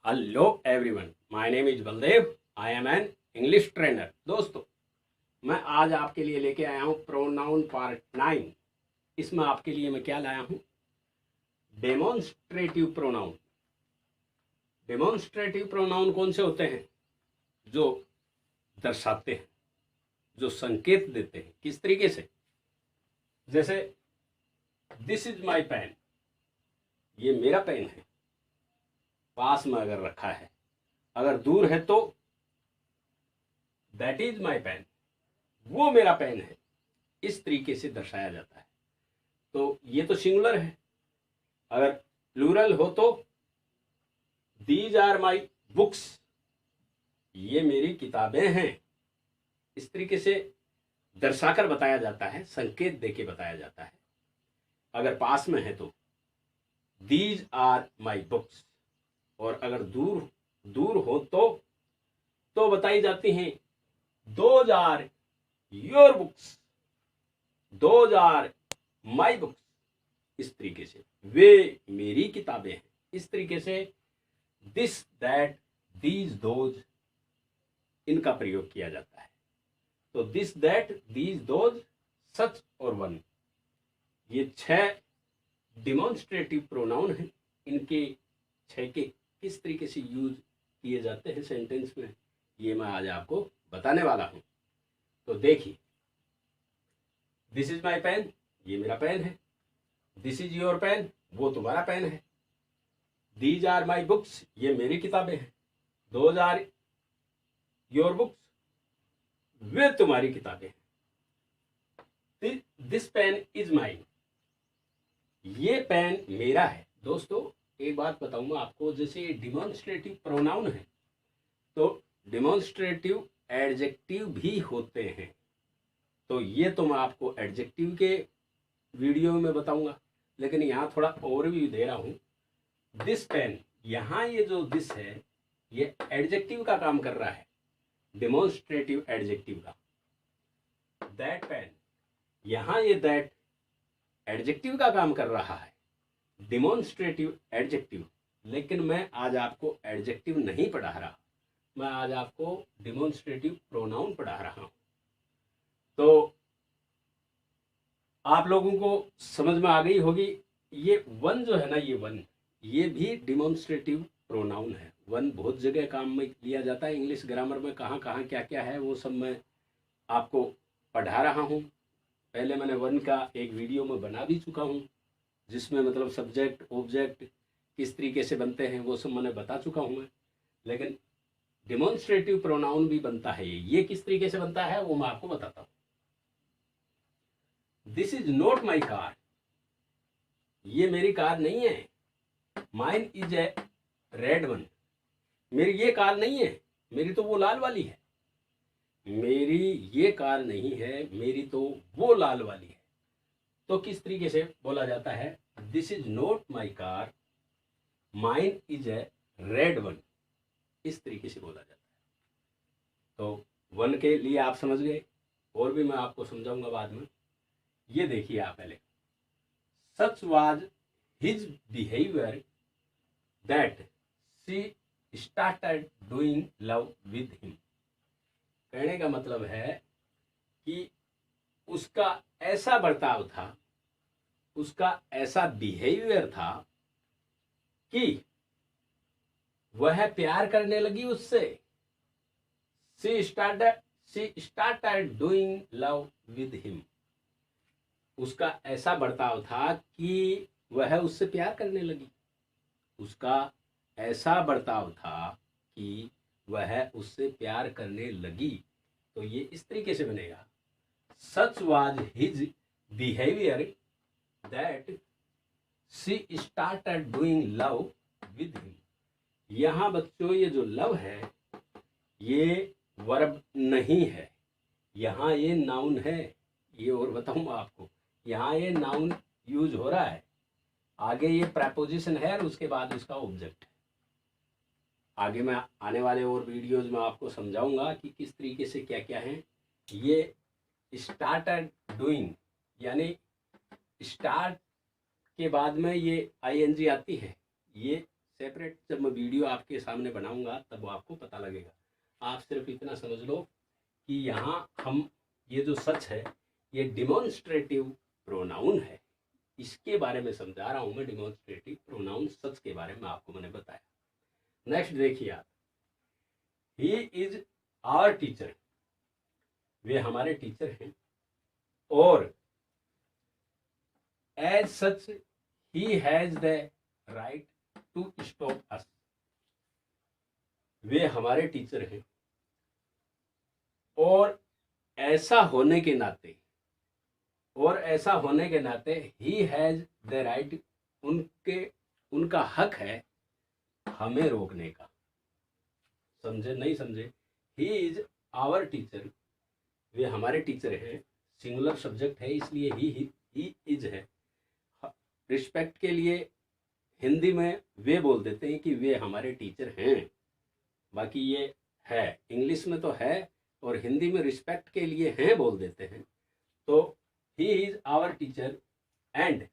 Hello everyone, my name is Baldev. I am an English trainer. दोस्तों, मैं आज आपके लिए लेके आया हूँ प्रोनाउन पार्ट 9। इसमें आपके लिए मैं क्या लाया हूँ? Demonstrative pronoun. डेमोन्स्ट्रेटिव प्रोनाउन कौन से होते हैं? जो दर्शाते हैं, जो संकेत देते हैं। किस तरीके से? जैसे दिस इज माई पेन, ये मेरा पेन है। पास में अगर रखा है, अगर दूर है तो दैट इज माई पेन, वो मेरा पेन है। इस तरीके से दर्शाया जाता है। तो ये तो सिंगुलर है। अगर प्लूरल हो तो दीज आर माई बुक्स, ये मेरी किताबें हैं। इस तरीके से दर्शाकर बताया जाता है, संकेत देके बताया जाता है। अगर पास में है तो दीज आर माई बुक्स, और अगर दूर दूर हो तो बताई जाती हैं those are your books, those are my books. इस तरीके से वे मेरी किताबें हैं। इस तरीके से दिस दैट दीज दोज, इनका प्रयोग किया जाता है। तो दिस दैट दीज दोज, सच और वन, ये 6 डिमॉन्स्ट्रेटिव प्रोनाउन हैं। इनके 6 के किस तरीके से यूज किए जाते हैं सेंटेंस में, ये मैं आज आपको बताने वाला हूं। तो देखिए, दिस इज माई पेन, ये मेरा पेन है। दिस इज योर पेन, वो तुम्हारा पेन है। दीज आर माई बुक्स, ये मेरी किताबें हैं। दोज आर योर बुक्स, वे तुम्हारी किताबें हैं। दिस पेन इज माइन, ये पेन मेरा है। दोस्तों, एक बात बताऊंगा आपको, जैसे डिमॉन्स्ट्रेटिव प्रोनाउन है तो डिमॉन्स्ट्रेटिव एडजेक्टिव भी होते हैं। तो ये तो मैं आपको एडजेक्टिव के वीडियो में बताऊंगा, लेकिन यहाँ थोड़ा ओवरव्यू दे रहा हूँ। दिस पेन, यहाँ ये जो दिस है ये एडजेक्टिव का काम कर रहा है, डिमॉन्स्ट्रेटिव एडजेक्टिव का। दैट पेन, यहाँ ये दैट एडजेक्टिव का काम कर रहा है, डिमॉन्स्ट्रेटिव एडजेक्टिव। लेकिन मैं आज आपको एडजेक्टिव नहीं पढ़ा रहा, मैं आज आपको डिमॉन्स्ट्रेटिव प्रोनाउन पढ़ा रहा हूँ। तो आप लोगों को समझ में आ गई होगी। ये वन जो है ना, ये वन, ये भी डिमॉन्स्ट्रेटिव प्रोनाउन है। वन बहुत जगह काम में लिया जाता है। इंग्लिश ग्रामर में कहाँ कहाँ क्या क्या है वो सब मैं आपको पढ़ा रहा हूँ। पहले मैंने वन का एक वीडियो में बना भी चुका हूँ, जिसमें मतलब सब्जेक्ट ऑब्जेक्ट किस तरीके से बनते हैं वो सब मैंने बता चुका हूँ मैं। लेकिन डिमॉन्स्ट्रेटिव प्रोनाउन भी बनता है। ये किस तरीके से बनता है वो मैं आपको बताता हूँ। This is not my car, ये मेरी कार नहीं है। Mine is a red one, मेरी ये कार नहीं है, मेरी तो वो लाल वाली है। मेरी ये कार नहीं है, मेरी तो वो लाल वाली है। तो किस तरीके से बोला जाता है? This is not my car, mine is a red one. इस तरीके से बोला जाता है। तो वन के लिए आप समझ गए, और भी मैं आपको समझाऊंगा बाद में। ये देखिए आप पहले, such was his behaviour that she started doing love with him. कहने का मतलब है कि उसका ऐसा बर्ताव था, उसका ऐसा बिहेवियर था कि वह प्यार करने लगी उससे। She started doing love with him. उसका ऐसा बर्ताव था कि वह उससे प्यार करने लगी। उसका ऐसा बर्ताव था कि वह उससे प्यार करने लगी। तो ये इस तरीके से बनेगा, such was his behaviour that she started doing love with him. यहाँ बच्चों, ये जो लव है ये वर्ब नहीं है, यहाँ ये नाउन है। ये और बताऊंगा आपको, यहाँ ये नाउन यूज हो रहा है, आगे ये प्रेपोजिशन है और उसके बाद इसका ऑब्जेक्ट है। आगे मैं आने वाले और वीडियोज में आपको समझाऊंगा कि किस तरीके से क्या क्या है। ये स्टार्टेड डूइंग, यानी स्टार्ट के बाद में ये आईएनजी आती है, ये सेपरेट जब मैं वीडियो आपके सामने बनाऊंगा तब वो आपको पता लगेगा। आप सिर्फ इतना समझ लो कि यहाँ हम ये जो सच है ये डिमॉन्स्ट्रेटिव प्रोनाउन है, इसके बारे में समझा रहा हूं मैं। डिमॉन्स्ट्रेटिव प्रोनाउन सच के बारे में आपको मैंने बताया। नेक्स्ट देखिए आप, ही इज आवर टीचर, वे हमारे टीचर हैं, और as such he has the right to stop us, वे हमारे टीचर हैं और ऐसा होने के नाते, ही हैज द राइट, उनका हक है हमें रोकने का। समझे नहीं समझे? ही इज आवर टीचर, वे हमारे टीचर हैं, सिंगुलर सब्जेक्ट है इसलिए ही इज है। रिस्पेक्ट के लिए हिंदी में वे बोल देते हैं कि वे हमारे टीचर हैं, बाकी ये है, इंग्लिश में तो है और हिंदी में रिस्पेक्ट के लिए हैं बोल देते हैं। तो he is our teacher and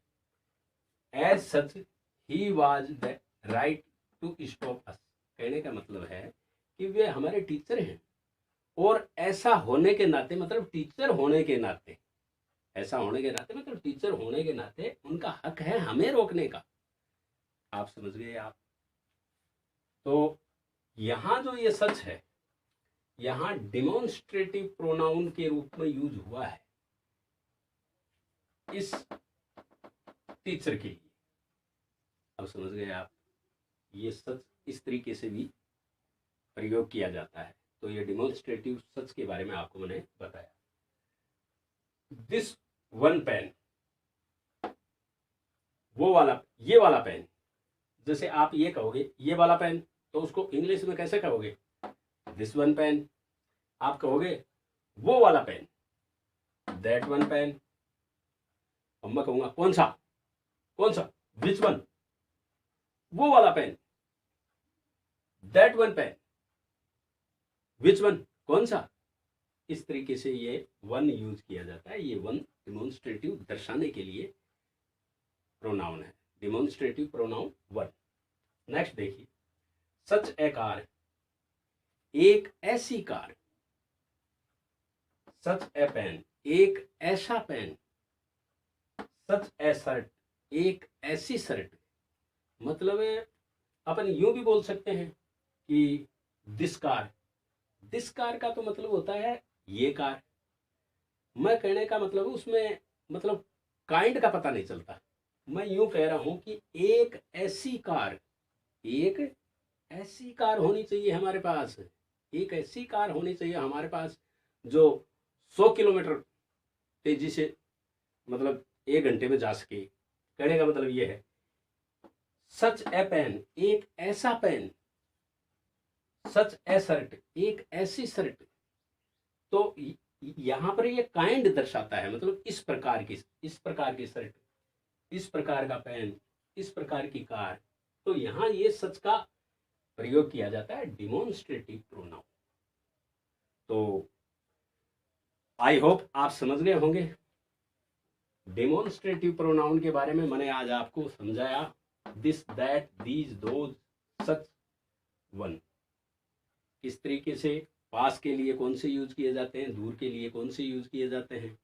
as such he was the right to stop us. कहने का मतलब है कि वे हमारे टीचर हैं और ऐसा होने के नाते, मतलब टीचर होने के नाते, ऐसा होने के नाते मतलब टीचर होने के नाते उनका हक है हमें रोकने का। आप समझ गए आप? तो यहां जो ये सच है, यहां डिमॉन्स्ट्रेटिव प्रोनाउन के रूप में यूज हुआ है इस टीचर के लिए। अब समझ गए आप? ये सच इस तरीके से भी प्रयोग किया जाता है। तो ये डिमॉन्स्ट्रेटिव सच के बारे में आपको मैंने बताया। दिस वन पेन, वो वाला, ये वाला पेन, जैसे आप ये कहोगे ये वाला पेन, तो उसको इंग्लिश में कैसे कहोगे? This one pen. आप कहोगे वो वाला पेन, दैट वन पेन। और मैं कहूंगा कौन सा, विच वन, वो वाला pen, that one pen, which one, कौन सा। इस तरीके से ये वन यूज किया जाता है। ये वन डिमॉन्स्ट्रेटिव दर्शाने के लिए प्रोनाउन है, डिमॉन्स्ट्रेटिव प्रोनाउन वन। नेक्स्ट देखिए, सच ए कार, एक ऐसी कार, सच ए पेन, एक ऐसा पेन, सच ए शर्ट, एक ऐसी शर्ट। मतलब अपन यूं भी बोल सकते हैं कि दिस कार, दिस कार का तो मतलब होता है ये कार। मैं कहने का मतलब उसमें मतलब काइंड का पता नहीं चलता। मैं यूं कह रहा हूं कि एक ऐसी कार, एक ऐसी कार होनी चाहिए हमारे पास, एक ऐसी कार होनी चाहिए हमारे पास जो 100 किलोमीटर तेजी से मतलब 1 घंटे में जा सके। कहने का मतलब ये है सच ए पेन, एक ऐसा पेन, सच ए शर्ट, एक ऐसी शर्ट। तो यहां पर ये काइंड दर्शाता है, मतलब इस प्रकार की शर्ट, इस प्रकार का पेन, इस प्रकार की कार। तो यहां ये सच का प्रयोग किया जाता है, डिमॉन्स्ट्रेटिव प्रोनाउन। तो आई होप आप समझ गए होंगे डेमोन्स्ट्रेटिव प्रोनाउन के बारे में। मैंने आज आपको समझाया this, that, these, those, such, one. इस तरीके से पास के लिए कौन से यूज किए जाते हैं, दूर के लिए कौन से यूज किए जाते हैं,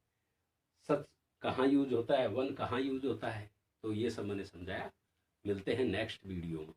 सच कहाँ यूज होता है, वन कहाँ यूज होता है। तो ये सब मैंने समझाया। मिलते हैं नेक्स्ट वीडियो में।